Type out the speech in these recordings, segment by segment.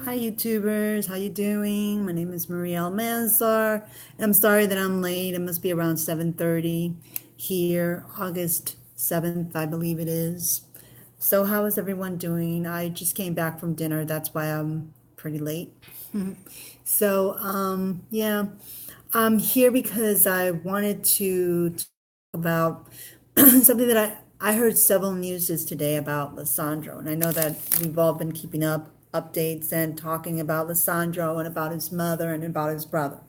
Hi YouTubers, how you doing? My name is Maria Almanzar. I'm sorry that I'm late. It must be around 7:30 here, August 7th, I believe it is. So how is everyone doing? I just came back from dinner. That's why I'm pretty late. Yeah, I'm here because I wanted to talk about something that I heard several newses today about Lesandro, and I know that we've all been keeping up updates and talking about Lesandro and about his mother and about his brother.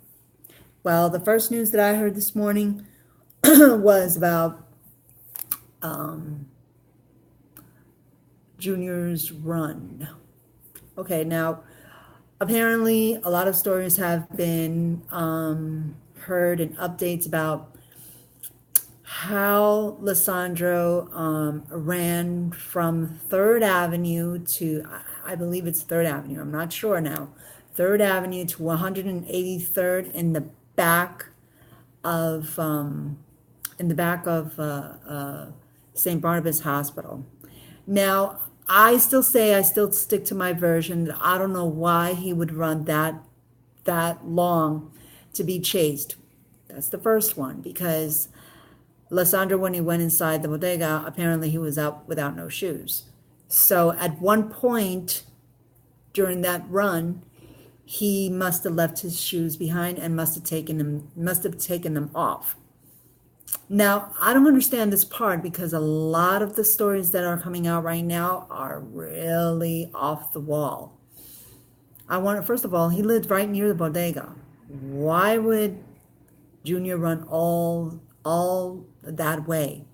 Well, the first news that I heard this morning was about Junior's run. Okay, now apparently a lot of stories have been heard and updates about how Lesandro ran from 3rd Avenue to, I believe it's 3rd Avenue, I'm not sure now, 3rd Avenue to 183rd back of, um, in the back of St. Barnabas Hospital. Now, I still stick to my version that I don't know why he would run that long to be chased. That's the first one, because Lesandro, when he went inside the bodega, apparently he was out without no shoes. So at one point during that run, he must have left his shoes behind and must have taken them off. Now, I don't understand this part because a lot of the stories that are coming out right now are really off the wall. First of all, he lived right near the bodega. Why would Junior run all that way?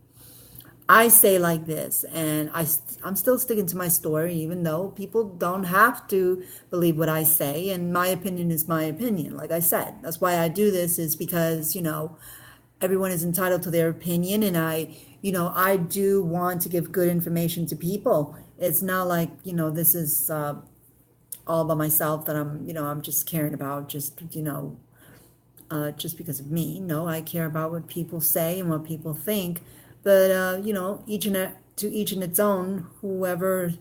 I say like this, and I'm still sticking to my story, even though people don't have to believe what I say, and my opinion is my opinion. Like I said, that's why I do this, is because, everyone is entitled to their opinion, and I do want to give good information to people. It's not like, this is all by myself that I'm just caring about, just because of me. No, I care about what people say and what people think. But to each in its own. Whoever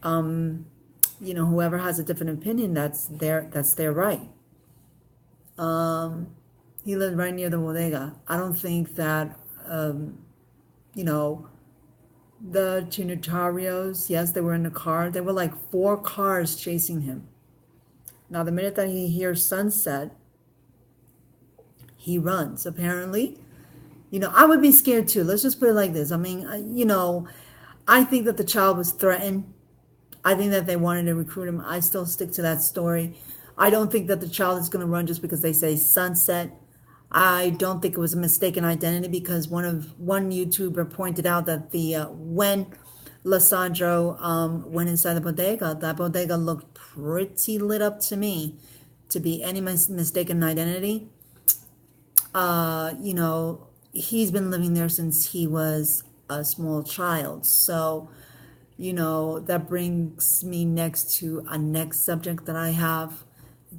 has a different opinion, that's their right. He lived right near the bodega. I don't think that you know the Trinitarios, yes, they were in the car. There were like 4 cars chasing him. Now, the minute that he hears sunset, he runs. Apparently, I would be scared too. Let's just put it like this. I mean, I think that the child was threatened. I think that they wanted to recruit him. I still stick to that story. I don't think that the child is going to run just because they say sunset. I don't think it was a mistaken identity, because one YouTuber pointed out that the when Lesandro went inside the bodega, that bodega looked pretty lit up to me to be any mistaken identity. He's been living there since he was a small child. So, that brings me next to a next subject that I have,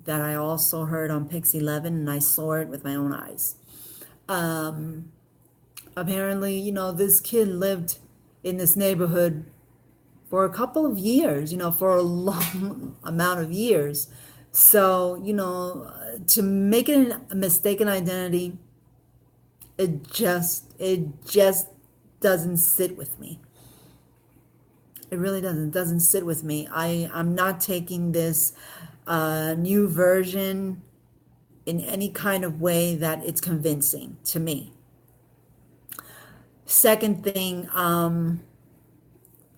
that I also heard on Pix 11, and I saw it with my own eyes. Apparently, this kid lived in this neighborhood for a couple of years, for a long amount of years. So, to make it a mistaken identity, it just doesn't sit with me. It really doesn't sit with me. I'm not taking this new version in any kind of way that it's convincing to me. Second thing,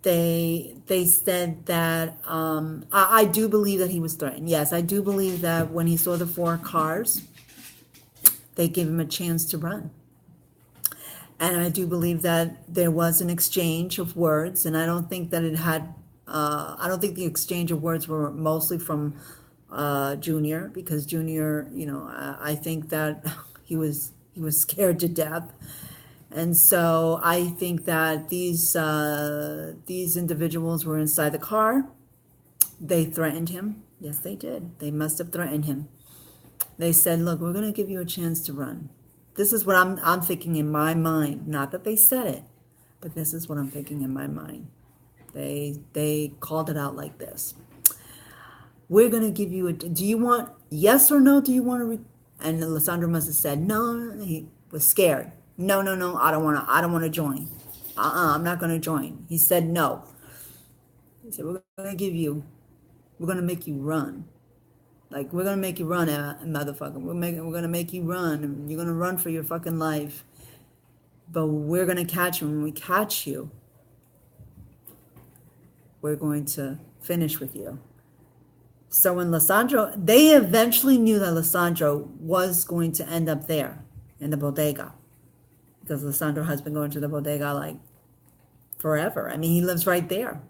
they said that I do believe that he was threatened. Yes, I do believe that when he saw the 4 cars, they gave him a chance to run. And I do believe that there was an exchange of words, and I don't think that I don't think the exchange of words were mostly from Junior, because Junior, I think that he was scared to death. And so I think that these individuals were inside the car. They threatened him. Yes, they did. They must have threatened him. They said, "Look, we're going to give you a chance to run." This is what I'm thinking in my mind. Not that they said it, but this is what I'm thinking in my mind. They called it out like this. We're going to give you do you want, yes or no, do you want to, and Lesandro must have said, no, he was scared. No, no, no, I don't want to join. I'm not going to join. He said no. He said, we're going to give you, we're going to make you run. Like, we're going to make you run, motherfucker. We're going to make you run. And you're going to run for your fucking life. But we're going to catch you. When we catch you, we're going to finish with you. So when Lesandro, they eventually knew that Lesandro was going to end up there in the bodega. Because Lesandro has been going to the bodega like forever. I mean, he lives right there.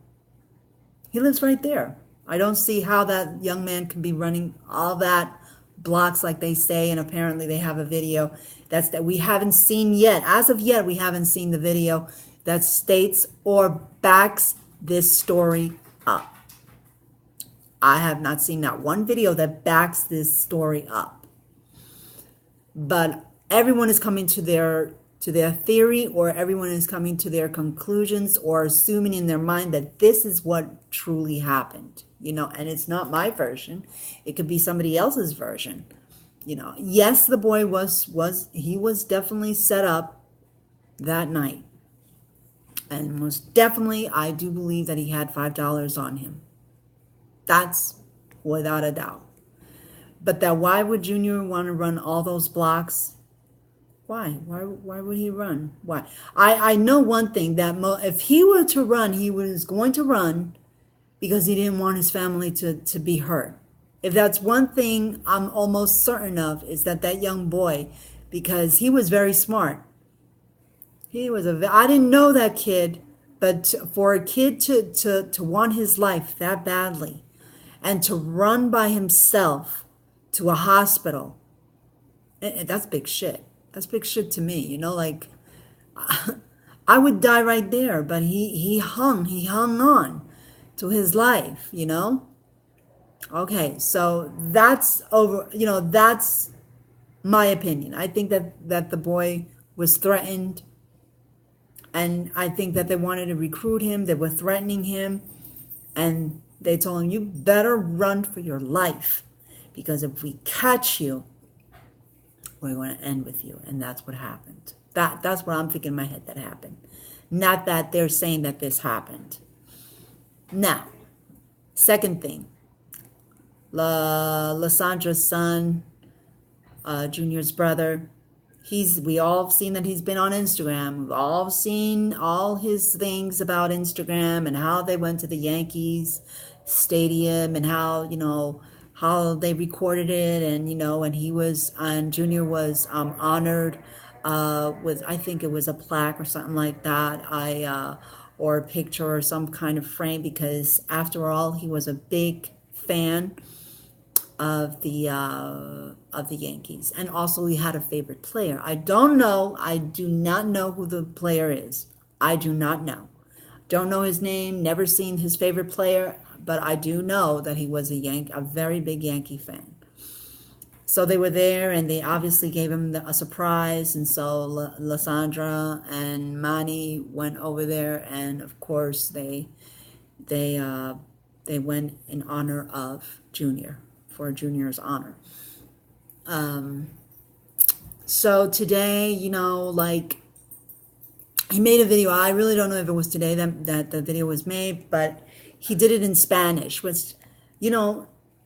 He lives right there. I don't see how that young man can be running all that blocks like they say, and apparently they have a video that we haven't seen yet. As of yet, we haven't seen the video that states or backs this story up. I have not seen that one video that backs this story up. But everyone is coming to their theory, or everyone is coming to their conclusions, or assuming in their mind that this is what truly happened, and it's not my version. It could be somebody else's version. Yes, the boy was definitely set up that night. And most definitely, I do believe that he had $5 on him. That's without a doubt. But why would Junior want to run all those blocks? Why? Why would he run? Why? I know one thing, that if he were to run, he was going to run because he didn't want his family to be hurt. If that's one thing I'm almost certain of, is that young boy, because he was very smart. I didn't know that kid, but for a kid to want his life that badly and to run by himself to a hospital, that's big shit. That's big shit to me, like, I would die right there, but he hung on to his life, Okay, so that's over, that's my opinion. I think that the boy was threatened, and I think that they wanted to recruit him. They were threatening him, and they told him, you better run for your life, because if we catch you, we're going to end with you. And that's what happened. That's what I'm thinking in my head that happened. Not that they're saying that this happened. Now, second thing, Lesandra's son, Junior's brother, we all have seen that he's been on Instagram. We've all seen all his things about Instagram and how they went to the Yankees stadium, and how they recorded it, and and Junior was honored with, I think it was a plaque or something like that, or a picture or some kind of frame, because after all, he was a big fan of the Yankees, and also he had a favorite player. I do not know who the player is. I do not know. Don't know his name, never seen his favorite player, but I do know that he was a very big Yankee fan. So they were there, and they obviously gave him a surprise, and so Lesandra and Manny went over there, and of course they went in honor of Junior, for Junior's honor. So today, like, he made a video. I really don't know if it was today that the video was made, but he did it in Spanish, which,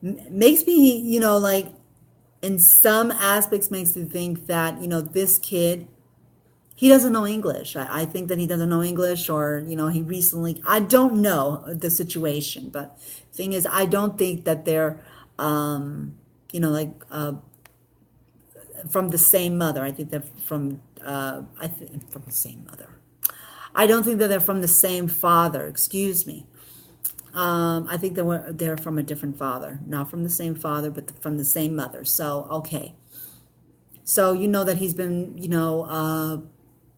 makes me, like, in some aspects makes me think that, this kid, he doesn't know English. I think that he doesn't know English, or, he recently, I don't know the situation, but thing is, I don't think that they're, from the same mother. I think they're from the same mother. I don't think that they're from the same father. Excuse me. I think they're from a different father, not from the same father, but from the same mother. So okay. So that he's been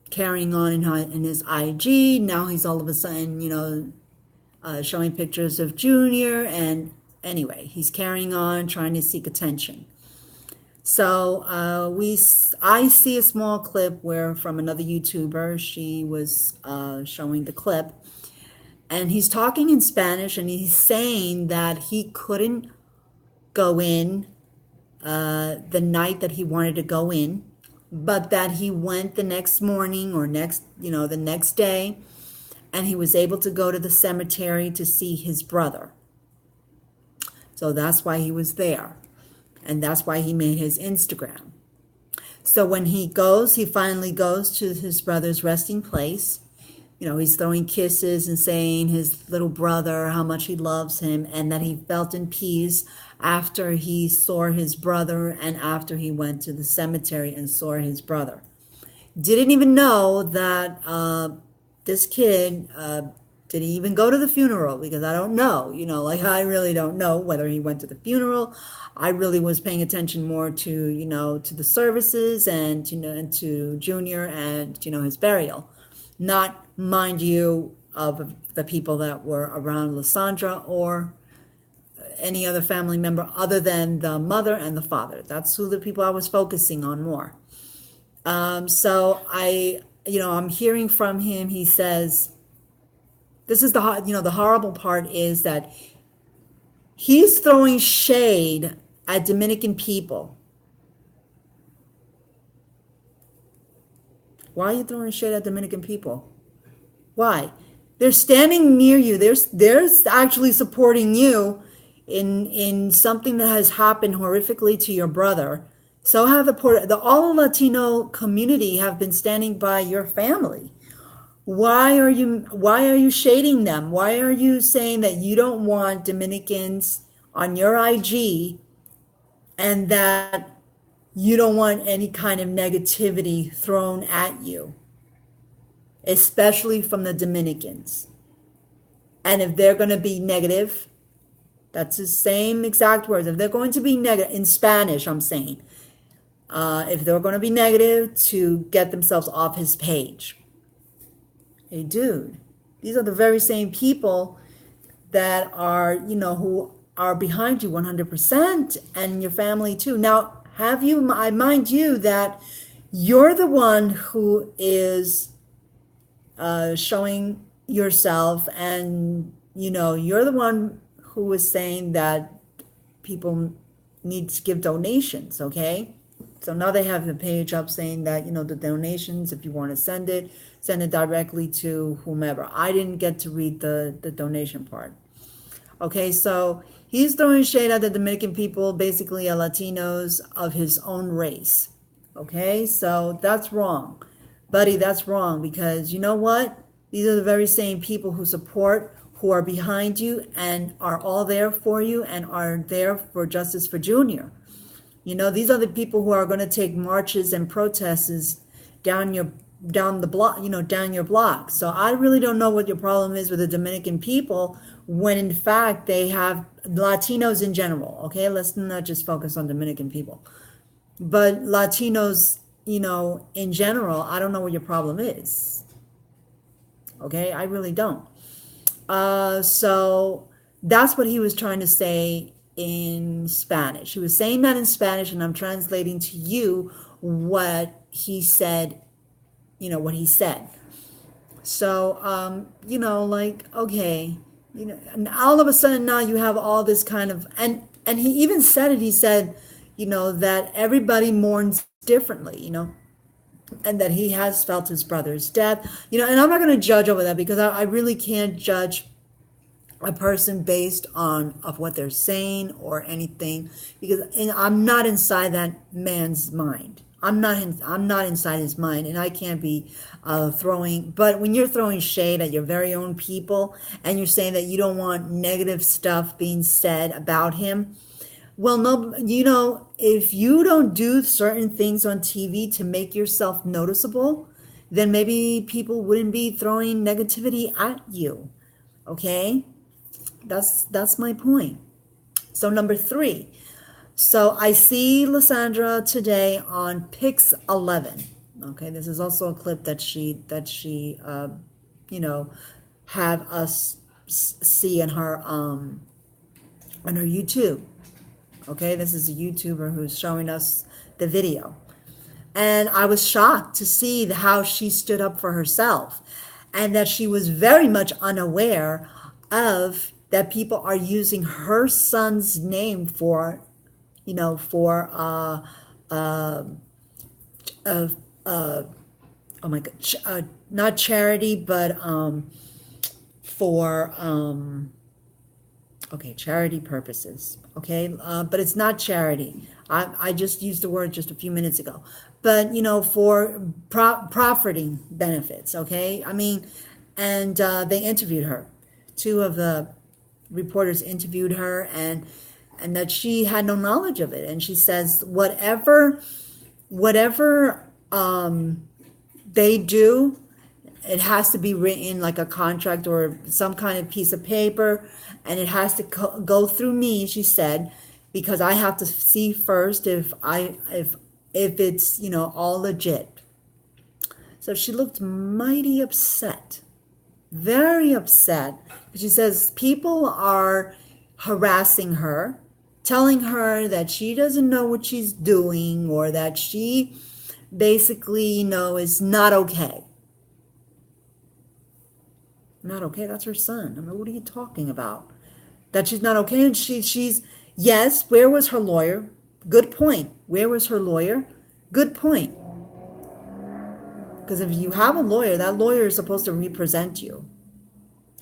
carrying on in his IG. Now he's all of a sudden showing pictures of Junior, and anyway, he's carrying on, trying to seek attention. So I see a small clip where from another YouTuber, she was showing the clip, and he's talking in Spanish, and he's saying that he couldn't go in the night that he wanted to go in, but that he went the next morning or the next day, and he was able to go to the cemetery to see his brother. So that's why he was there. And that's why he made his Instagram. So when he finally goes to his brother's resting place. He's throwing kisses and saying his little brother, how much he loves him, and that he felt in peace after he saw his brother and after he went to the cemetery and saw his brother. Didn't even know that this kid didn't even go to the funeral, because I don't know, I really don't know whether he went to the funeral. I really was paying attention more to, to the services and, and to Junior and, his burial. Not, mind you, of the people that were around Lesandra or any other family member other than the mother and the father. That's who the people I was focusing on more. So I'm hearing from him. He says, this is the horrible part is that he's throwing shade at Dominican people. Why are you throwing shade at Dominican people? Why? They're standing near you. They're actually supporting you in something that has happened horrifically to your brother. So have the all Latino community have been standing by your family. Why are you shading them? Why are you saying that you don't want Dominicans on your IG and that you don't want any kind of negativity thrown at you, especially from the Dominicans? And if they're going to be negative, that's the same exact words. If they're going to be negative, in Spanish, I'm saying, if they're going to be negative, to get themselves off his page. Hey, dude, these are the very same people that are, who are behind you 100%, and your family too. Now, I mind you that you're the one who is showing yourself, and you're the one who is saying that people need to give donations. Okay, so now they have the page up saying that the donations, if you want to send it directly to whomever. I didn't get to read the donation part. Okay, so he's throwing shade at the Dominican people, basically Latinos of his own race. Okay, so that's wrong. Buddy, that's wrong, because you know what? These are the very same people who are behind you and are all there for you and are there for justice for Junior. These are the people who are going to take marches and protests down your block. So I really don't know what your problem is with the Dominican people, when in fact they have Latinos in general. Okay, let's not just focus on Dominican people, but Latinos, in general. I don't know what your problem is. Okay, I really don't. So that's what he was trying to say in Spanish. He was saying that in Spanish, and I'm translating to you what he said. What he said. So, okay, and all of a sudden now you have all this kind of, and he even said it. He said, that everybody mourns differently, and that he has felt his brother's death, and I'm not going to judge over that, because I really can't judge a person based on of what they're saying or anything, because I'm not inside that man's mind. I'm not inside his mind, and I can't be throwing. But when you're throwing shade at your very own people, and you're saying that you don't want negative stuff being said about him, well, no, if you don't do certain things on TV to make yourself noticeable, then maybe people wouldn't be throwing negativity at you. Okay, that's my point. So number 3. So I see Lesandra today on Pix 11. Okay, this is also a clip that she have us see in her on her YouTube. Okay, this is a YouTuber who's showing us the video, and I was shocked to see how she stood up for herself, and that she was very much unaware of that people are using her son's name for, for uh, uh, uh, oh my God, not charity, but for okay, charity purposes. Okay, but it's not charity. I just used the word just a few minutes ago. But for profiting benefits. Okay, I mean, and they interviewed her. Two of the reporters interviewed her, and that she had no knowledge of it. And she says whatever they do, it has to be written like a contract or some kind of piece of paper, and it has to go through me, she said, because I have to see first if it's all legit. So she looked mighty upset, very upset. She says people are harassing her, telling her that she doesn't know what she's doing, or that she basically is not okay. Not okay? That's her son. I mean, what are you talking about? That she's not okay? And she's, yes, where was her lawyer? Good point. Where was her lawyer? Good point. Because if you have a lawyer, that lawyer is supposed to represent you.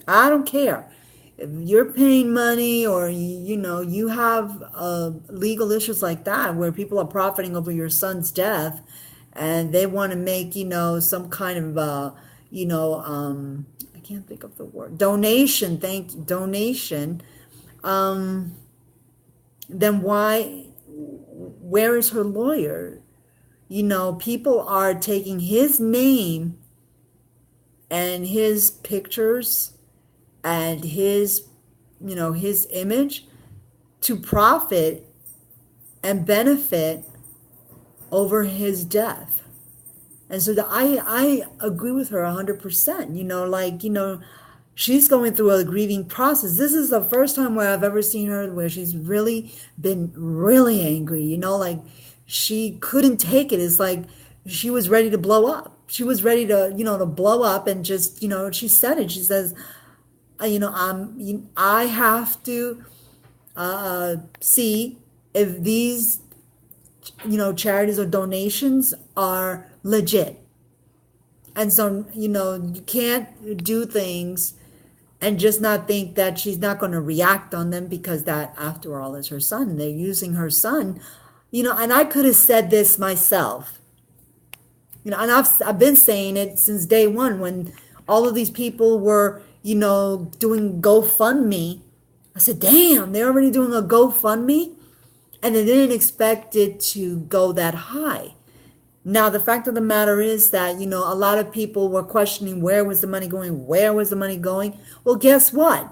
I don't care. If you're paying money, or you have legal issues like that where people are profiting over your son's death, and they want to make some kind of I can't think of the word, donation, thank you, donation, then where is her lawyer? People are taking his name and his pictures and his image to profit and benefit over his death. And so I agree with her 100%. She's going through a grieving process. This is the first time where I've ever seen her where she's really been really angry. She couldn't take it. It's like she was ready to blow up. She was ready to, to blow up, and just, she said it. She says, I have to see if these, charities or donations are legit. And so, you can't do things and just not think that she's not going to react on them, because that, after all, is her son. They're using her son, and I could have said this myself, and I've been saying it since day one when all of these people were, doing GoFundMe. I said, damn, they're already doing a GoFundMe, and they didn't expect it to go that high. Now, the fact of the matter is that, a lot of people were questioning where was the money going? Where was the money going? Well, guess what?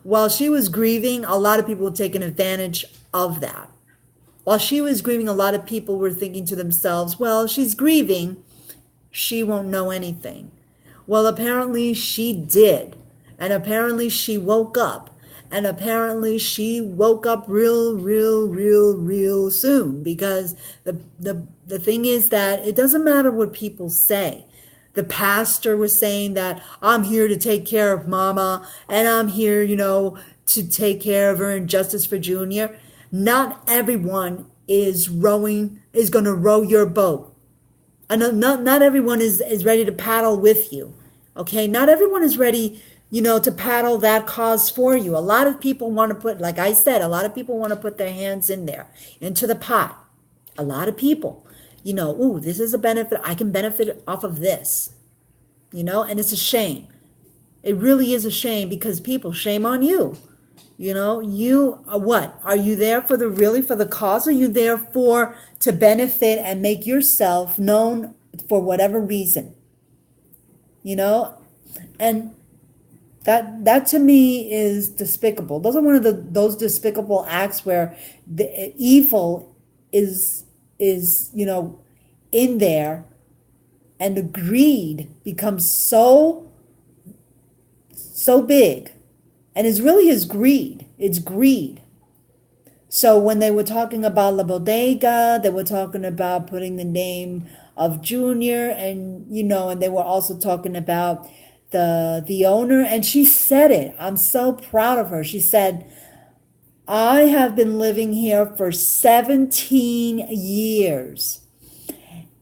While she was grieving, a lot of people were taking advantage of that. While she was grieving, a lot of people were thinking to themselves, well, she's grieving, she won't know anything. Well, apparently she did. And apparently she woke up. And apparently she woke up real soon, because the thing is that it doesn't matter what people say. The pastor was saying that I'm here to take care of Mama, and I'm here, to take care of her, and justice for Junior. Not everyone is going to row your boat. And not everyone is ready to paddle with you. Okay? Not everyone is ready to paddle that cause for you. A lot of people want to put, like I said, a lot of people want to put their hands in there, into the pot. A lot of people, ooh, this is a benefit. I can benefit off of this, and it's a shame. It really is a shame, because people, shame on you. You are what? Are you there for the cause? Or are you there to benefit and make yourself known for whatever reason? And that to me is despicable. Those are one of those despicable acts where the evil is in there, and the greed becomes so big, and it really is greed. It's greed. So when they were talking about La Bodega, they were talking about putting the name of Junior, and and they were also talking about the owner, and she said it. I'm so proud of her. She said, I have been living here for 17 years.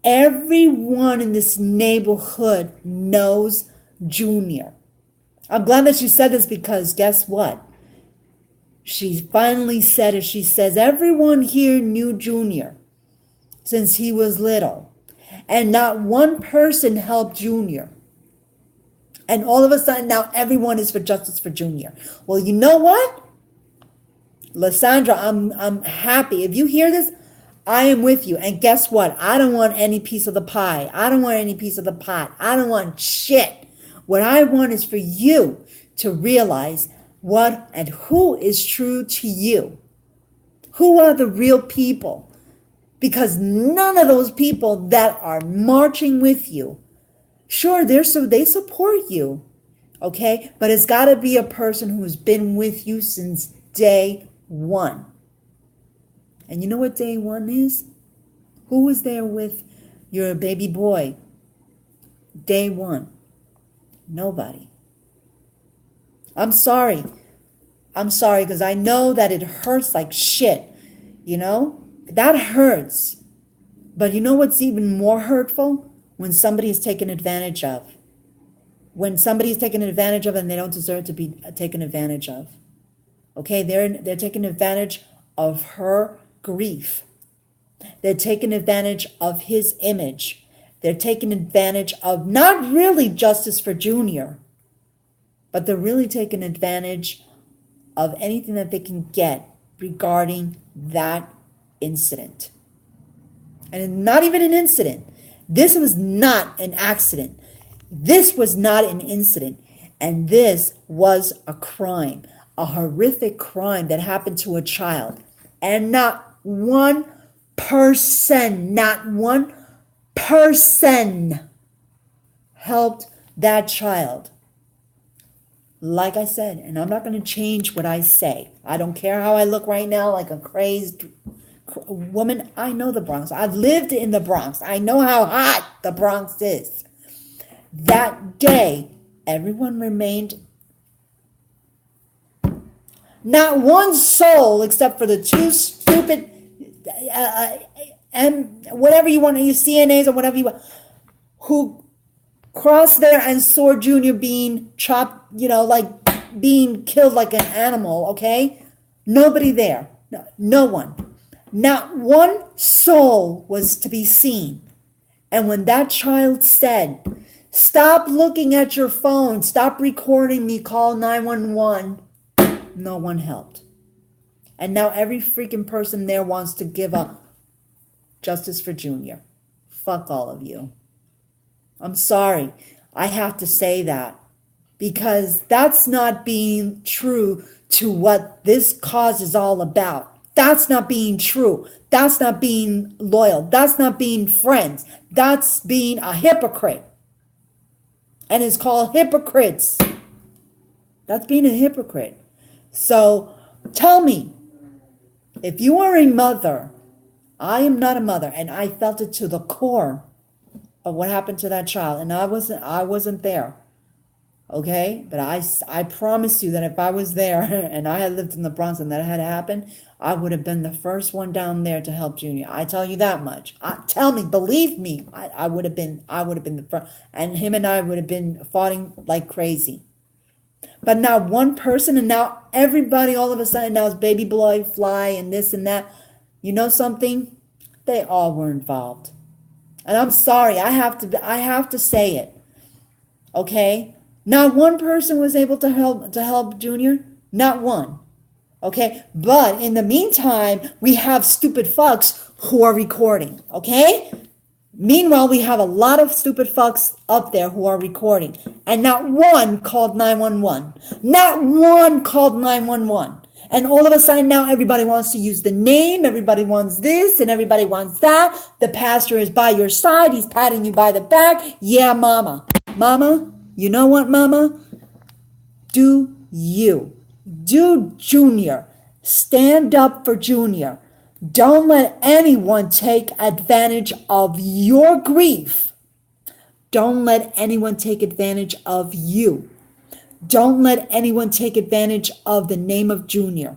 Everyone in this neighborhood knows Junior. I'm glad that she said this because guess what? She finally said it. She says, everyone here knew Junior since he was little. And not one person helped Junior. And all of a sudden now everyone is for justice for Junior. Well, you know what? Lysandra, I'm happy. If you hear this, I am with you. And guess what? I don't want any piece of the pie. I don't want any piece of the pot. I don't want shit. What I want is for you to realize what and who is true to you. Who are the real people? Because none of those people that are marching with you, sure, they support you, okay? But it's got to be a person who's been with you since day one. And you know what day one is? Who was there with your baby boy? Day one. Nobody. I'm sorry. I'm sorry because I know that it hurts like shit. You know? That hurts. But you know what's even more hurtful? When somebody is taken advantage of. When somebody is taken advantage of and they don't deserve to be taken advantage of. Okay? They're taking advantage of her grief. They're taking advantage of his image. They're taking advantage of not really justice for Junior, but they're really taking advantage of anything that they can get regarding that incident. And not even an incident. This was not an accident. This was not an incident. And this was a crime, a horrific crime that happened to a child. And not one person helped that child. Like I said, and I'm not going to change what I say. I don't care how I look right now like a crazed woman. I know the Bronx. I've lived in the Bronx. I know how hot the Bronx is. That day, everyone remained. Not one soul, except for the two stupid, and whatever you want, your CNAs or whatever you want, who crossed there and saw Junior being chopped, like being killed like an animal, okay? Nobody there. No one. Not one soul was to be seen. And when that child said, stop looking at your phone, stop recording me, call 911, no one helped. And now every freaking person there wants to give up justice for Junior. Fuck all of you. I'm sorry. I have to say that. Because that's not being true to what this cause is all about. That's not being true. That's not being loyal. That's not being friends. That's being a hypocrite. And it's called hypocrites. That's being a hypocrite. So tell me, if you are a mother, I am not a mother, and I felt it to the core of what happened to that child, and I wasn't there, okay? But I promise you that if I was there and I had lived in the Bronx and that had happened, I would have been the first one down there to help Junior. I tell you that much. Tell me, believe me, I would have been the first, and him and I would have been fighting like crazy. But now one person, and now everybody all of a sudden now is baby boy fly and this and that. You know something? They all were involved. And I'm sorry, I have to say it. Okay? Not one person was able to help Junior. Not one. Okay? But in the meantime, we have stupid fucks who are recording. Okay? Meanwhile, we have a lot of stupid fucks up there who are recording. And not one called 911. Not one called 911. And all of a sudden now everybody wants to use the name. Everybody wants this and everybody wants that. The pastor is by your side. He's patting you by the back. Yeah, mama. Mama, you know what, mama? Do you. Do Junior. Stand up for Junior. Don't let anyone take advantage of your grief. Don't let anyone take advantage of you. Don't let anyone take advantage of the name of Junior.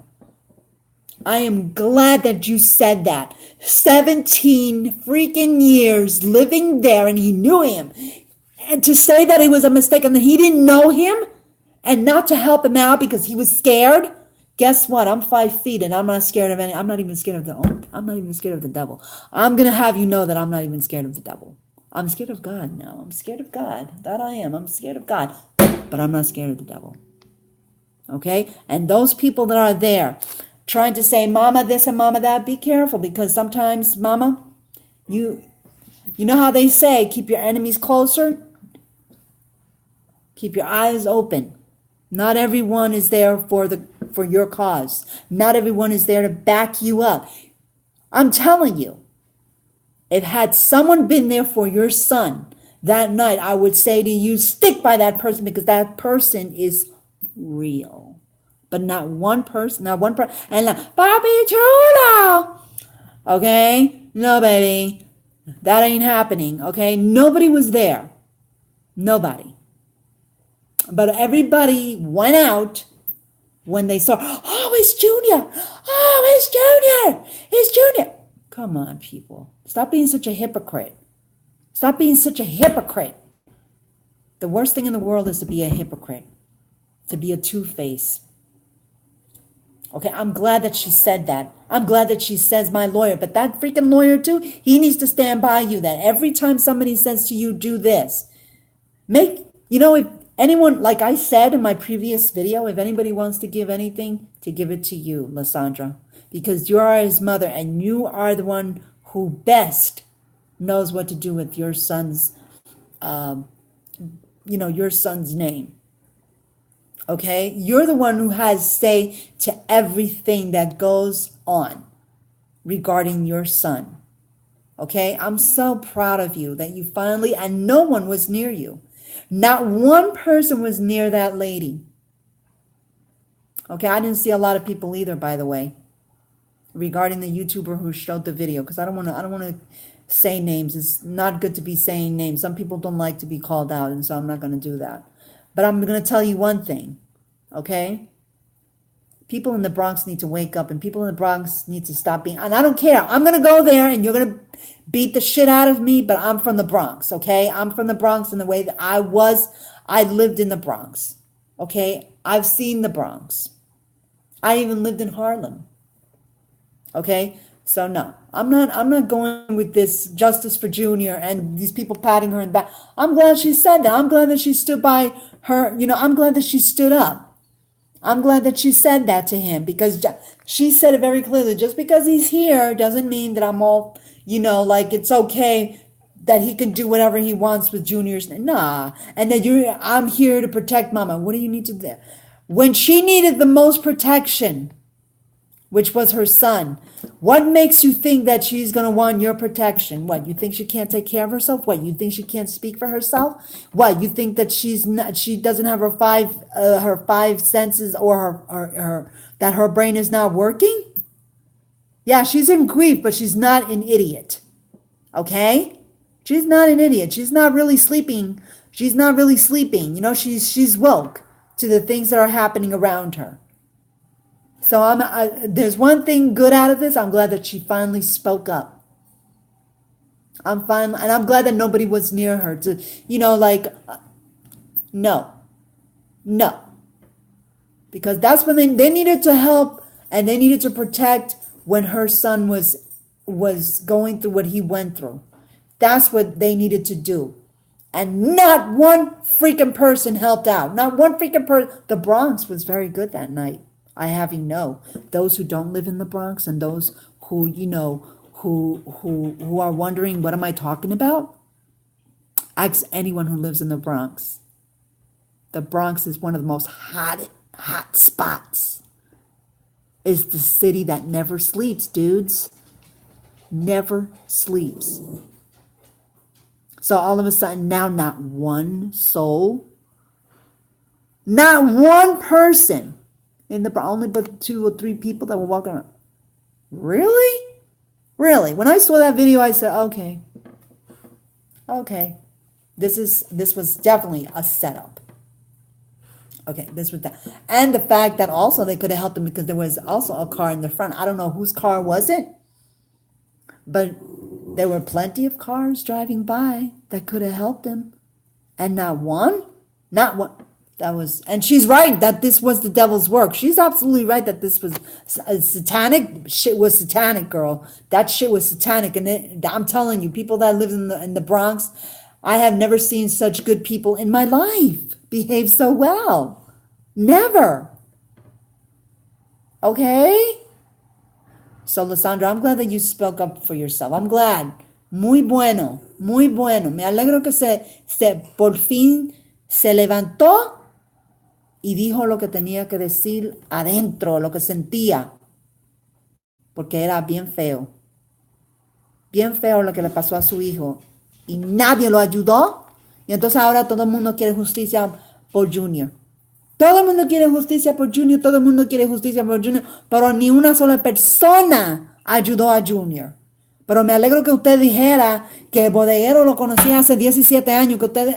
I am glad that you said that. 17 freaking years living there and he knew him. And to say that it was a mistake and that he didn't know him and not to help him out because he was scared. Guess what? I'm 5 feet and I'm not scared of any. I'm not even scared of I'm not even scared of the devil. I'm going to have you know that I'm not even scared of the devil. I'm scared of God now. I'm scared of God. That I am. I'm scared of God. But I'm not scared of the devil. Okay? And those people that are there trying to say, mama this and mama that, be careful because sometimes, mama, you know how they say, keep your enemies closer? Keep your eyes open. Not everyone is there for your cause. Not everyone is there to back you up. I'm telling you, if had someone been there for your son that night, I would say to you, stick by that person because that person is real. But not one person, and like, Papi Chulo. Okay? No, baby. That ain't happening. Okay? Nobody was there. Nobody. But everybody went out when they saw, oh, it's Junior. Oh, it's Junior. It's Junior. Come on, people. Stop being such a hypocrite. Stop being such a hypocrite. The worst thing in the world is to be a hypocrite, to be a two-face. Okay, I'm glad that she said that. I'm glad that she says my lawyer, but that freaking lawyer too, he needs to stand by you that every time somebody says to you, do this. If anyone, like I said in my previous video, if anybody wants to give anything, to give it to you, Lesandro, because you are his mother and you are the one who best knows what to do with your son's, your son's name. Okay? You're the one who has say to everything that goes on regarding your son. Okay? I'm so proud of you that you finally, and no one was near you. Not one person was near that lady. Okay? I didn't see a lot of people either, by the way, regarding the YouTuber who showed the video, because I don't want to say names. It's not good to be saying names. Some people don't like to be called out, and so I'm not going to do that. But I'm going to tell you one thing, okay? People in the Bronx need to wake up, and people in the Bronx need to stop being, and I don't care. I'm going to go there, and you're going to beat the shit out of me, but I'm from the Bronx, okay? I'm from the Bronx in the way that I lived in the Bronx, okay? I've seen the Bronx. I even lived in Harlem, okay? So no, I'm not going with this justice for Junior and these people patting her in the back. I'm glad she said that. I'm glad that she stood by her. I'm glad that she stood up. I'm glad that she said that to him because she said it very clearly. Just because he's here doesn't mean that I'm all, like it's okay that he can do whatever he wants with Junior's. Nah. And that I'm here to protect mama. What do you need to do? When she needed the most protection, which was her son, what makes you think that she's going to want your protection? What, you think she can't take care of herself? What, you think she can't speak for herself? What, you think that she doesn't have her five senses or that her brain is not working? Yeah, she's in grief, but she's not an idiot. Okay? She's not an idiot. She's not really sleeping. She's not really sleeping. She's woke to the things that are happening around her. So there's one thing good out of this. I'm glad that she finally spoke up. I'm fine, and I'm glad that nobody was near her to, no. Because that's when they needed to help and they needed to protect when her son was going through what he went through. That's what they needed to do. And not one freaking person helped out. Not one freaking person. The Bronx was very good that night. I have you know, those who don't live in the Bronx and those who, who are wondering, what am I talking about? Ask anyone who lives in the Bronx. The Bronx is one of the most hot spots. It's the city that never sleeps, dudes. Never sleeps. So all of a sudden now, not one soul, not one person only but 2 or 3 people that were walking around. Really? When I saw that video, I said, okay. This was definitely a setup. Okay, this was that. And the fact that also they could have helped him because there was also a car in the front. I don't know whose car was it, but there were plenty of cars driving by that could have helped him. And not one. That was, and she's right that this was the devil's work. She's absolutely right that this was satanic. Shit was satanic, girl. That shit was satanic. And I'm telling you, people that live in the Bronx, I have never seen such good people in my life behave so well. Never. Okay? So, Lesandro, I'm glad that you spoke up for yourself. I'm glad. Muy bueno, muy bueno. Me alegro que por fin se levantó y dijo lo que tenía que decir adentro, lo que sentía. Porque era bien feo. Bien feo lo que le pasó a su hijo. Y nadie lo ayudó. Y entonces ahora todo el mundo quiere justicia por Junior. Todo el mundo quiere justicia por Junior. Todo el mundo quiere justicia por Junior. Pero ni una sola persona ayudó a Junior. Pero me alegro que usted dijera que el bodeguero lo conocía hace 17 años, que usted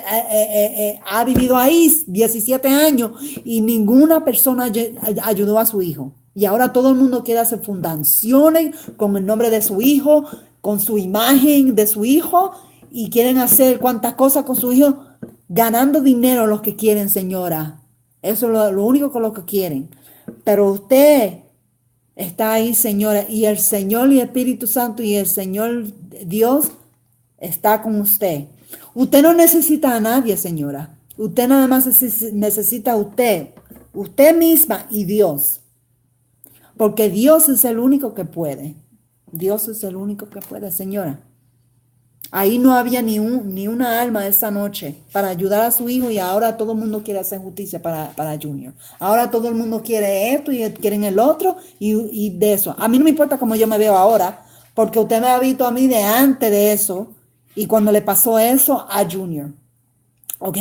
ha vivido ahí 17 años y ninguna persona ayudó a su hijo. Y ahora todo el mundo quiere hacer fundaciones con el nombre de su hijo, con su imagen de su hijo, y quieren hacer cuantas cosas con su hijo, ganando dinero los que quieren, señora. Eso es lo único con lo que quieren. Pero usted está ahí, señora, y el Señor y el Espíritu Santo y el Señor Dios está con usted. Usted no necesita a nadie, señora. Usted nada más necesita a usted misma y Dios. Porque Dios es el único que puede. Dios es el único que puede, señora. Ahí no había ni una alma esa noche para ayudar a su hijo y ahora todo el mundo quiere hacer justicia para Junior. Ahora todo el mundo quiere esto y quieren el otro y de eso. A mí no me importa cómo yo me veo ahora, porque usted me ha visto a mí de antes de eso y cuando le pasó eso a Junior. ¿Ok?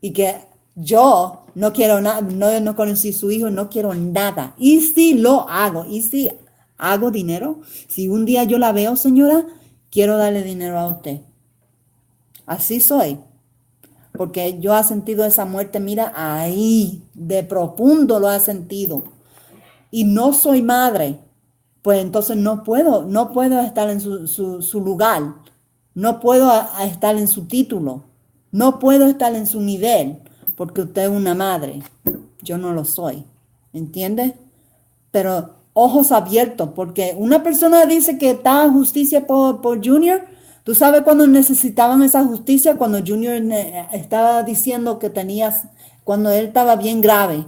Y que yo no quiero nada, no conocí a su hijo, no quiero nada. Y si lo hago, y si hago dinero, si un día yo la veo, señora, quiero darle dinero a usted. Así soy. Porque yo he sentido esa muerte, mira, ahí, de profundo lo he sentido. Y no soy madre. Pues entonces no puedo estar en su lugar. No puedo estar en su título. No puedo estar en su nivel. Porque usted es una madre. Yo no lo soy. ¿Entiende? Pero ojos abiertos, porque una persona dice que está justicia por Junior. ¿Tú sabes cuando necesitaban esa justicia? Cuando Junior estaba diciendo que cuando él estaba bien grave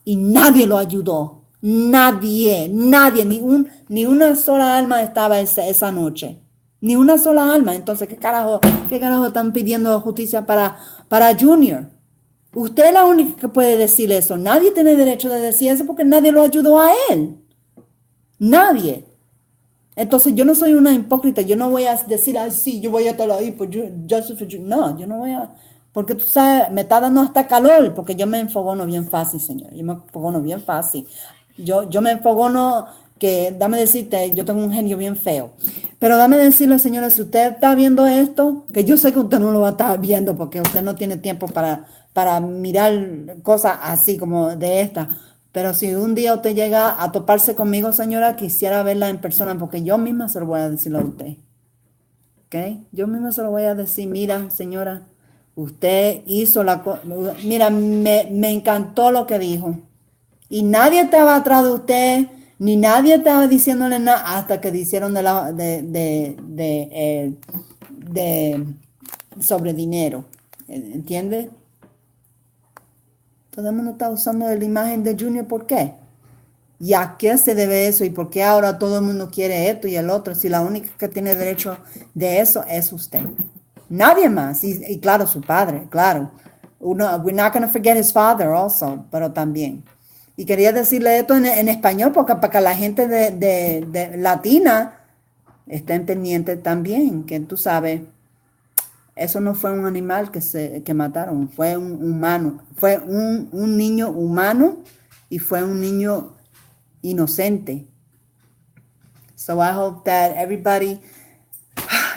y nadie lo ayudó. Nadie, ni una sola alma estaba esa noche. Ni una sola alma. Entonces, ¿qué carajo están pidiendo justicia para Junior? Usted es la única que puede decir eso. Nadie tiene derecho de decir eso porque nadie lo ayudó a él. Nadie. Entonces yo no soy una hipócrita. Yo no voy a decir, sí, yo voy a estar ahí. No, yo no voy a. Porque tú sabes, me está dando hasta calor. Porque yo me enfogono bien fácil, señor. Yo me enfogono bien fácil. Yo me enfogono que, dame decirte, yo tengo un genio bien feo. Pero dame decirle, señora, si usted está viendo esto, que yo sé que usted no lo va a estar viendo porque usted no tiene tiempo para mirar cosas así como de esta. Pero si un día usted llega a toparse conmigo, señora, quisiera verla en persona porque yo misma se lo voy a decir a usted. ¿Ok? Yo misma se lo voy a decir, mira, señora, usted hizo la cosa. Mira, me encantó lo que dijo. Y nadie estaba atrás de usted, ni nadie estaba diciéndole nada hasta que hicieron sobre dinero. ¿Entiende? Todo el mundo está usando la imagen de Junior, ¿por qué? ¿Y a qué se debe eso? ¿Y por qué ahora todo el mundo quiere esto y el otro? Si la única que tiene derecho de eso es usted. Nadie más. Y claro, su padre, claro. We're not going to forget his father also, pero también. Y quería decirle esto en español porque para que la gente de latina estén pendientes también, que tú sabes, eso no fue un animal que mataron, fue un humano, fue un niño humano y fue un niño inocente. So I hope that everybody,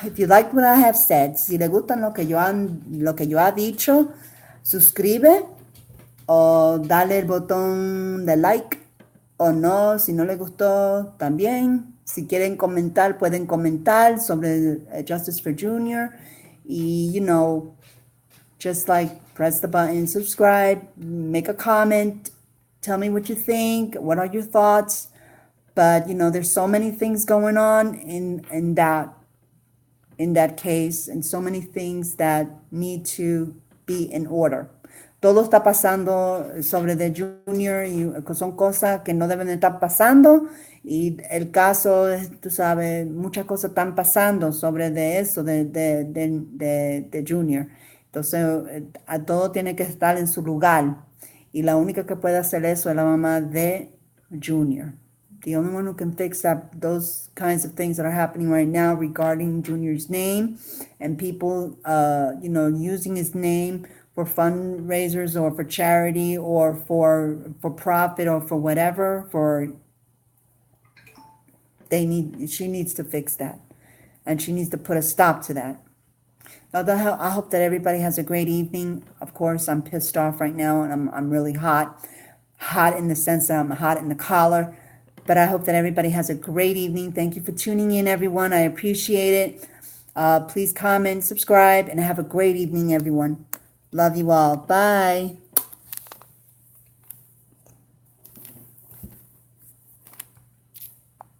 if you like what I have said, si le gustan lo que yo ha dicho, suscribe o dale el botón de like o no, si no le gustó también. Si quieren comentar, pueden comentar sobre Justice for Junior. Y, you know, just like press the button, subscribe, make a comment, tell me what you think, what are your thoughts. But, you know, there's so many things going on in that case, and so many things that need to be in order. Todo está pasando sobre The Junior y son cosas que no deben de estar pasando, y el caso, tú sabes, muchas cosas están pasando sobre de eso, de Junior. Entonces, a todo tiene que estar en su lugar, y la única que puede hacer eso es la mamá de Junior. The only one who can fix up those kinds of things that are happening right now regarding Junior's name and people, you know, using his name for fundraisers or for charity or for profit or for whatever. She needs to fix that, and she needs to put a stop to that. I hope that everybody has a great evening. Of course, I'm pissed off right now, and I'm really hot in the sense that I'm hot in the collar. But I hope that everybody has a great evening. Thank you for tuning in, everyone. I appreciate it. Please comment, subscribe, and have a great evening, everyone. Love you all. Bye.